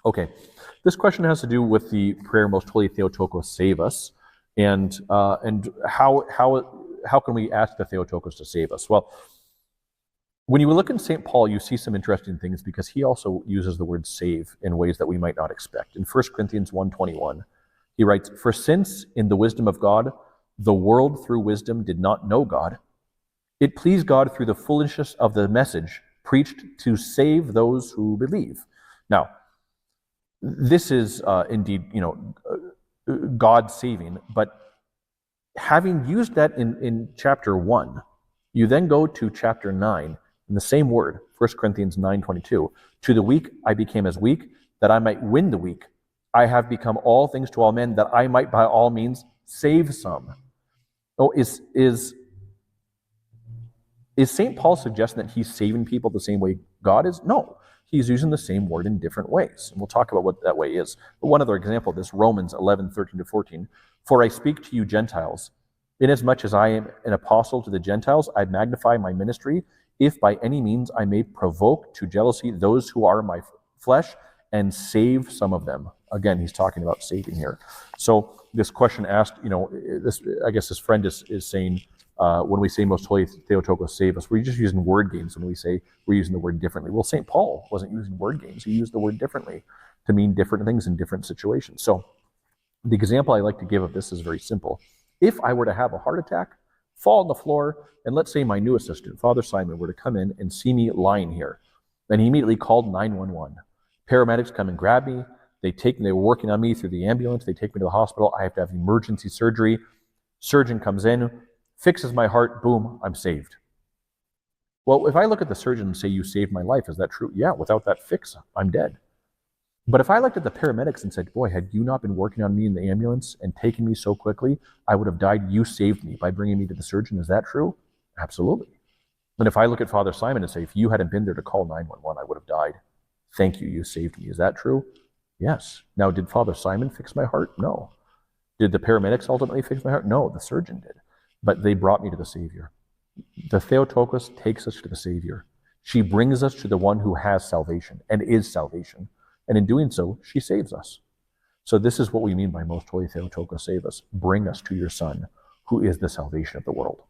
Okay, this question has to do with the prayer, Most Holy Theotokos, save us, and how can we ask the Theotokos to save us? Well, when you look in St. Paul, you see some interesting things because he also uses the word save in ways that we might not expect. In 1 Corinthians 1:21, he writes, "For since in the wisdom of God, the world through wisdom did not know God, it pleased God through the foolishness of the message preached to save those who believe." Now, this is indeed, God saving, but having used that in chapter 1, you then go to chapter 9, in the same word, 1 Corinthians 9:22, "To the weak I became as weak, that I might win the weak. I have become all things to all men, that I might by all means save some." Oh, is St. Paul suggesting that he's saving people the same way God is? No. He's using the same word in different ways. And we'll talk about what that way is. But one other example of this, Romans 11:13-14. "For I speak to you Gentiles, inasmuch as I am an apostle to the Gentiles, I magnify my ministry, if by any means I may provoke to jealousy those who are my flesh, and save some of them." Again, he's talking about saving here. So this question asked, I guess this friend is saying, when we say Most Holy Theotokos, save us, we're just using word games when we say we're using the word differently. Well, St. Paul wasn't using word games. He used the word differently to mean different things in different situations. So the example I like to give of this is very simple. If I were to have a heart attack, fall on the floor, and let's say my new assistant, Father Simon, were to come in and see me lying here, then he immediately called 911. Paramedics come and grab me. They were working on me through the ambulance. They take me to the hospital. I have to have emergency surgery. Surgeon comes in, fixes my heart, boom, I'm saved. Well, if I look at the surgeon and say, "You saved my life," is that true? Yeah, without that fix, I'm dead. But if I looked at the paramedics and said, "Boy, had you not been working on me in the ambulance and taken me so quickly, I would have died. You saved me by bringing me to the surgeon," is that true? Absolutely. And if I look at Father Simon and say, "If you hadn't been there to call 911, I would have died. Thank you, you saved me," is that true? Yes. Now, did Father Simon fix my heart? No. Did the paramedics ultimately fix my heart? No, the surgeon did. But they brought me to the Savior. The Theotokos takes us to the Savior. She brings us to the one who has salvation and is salvation. And in doing so, she saves us. So this is what we mean by Most Holy Theotokos, save us. Bring us to your Son, who is the salvation of the world.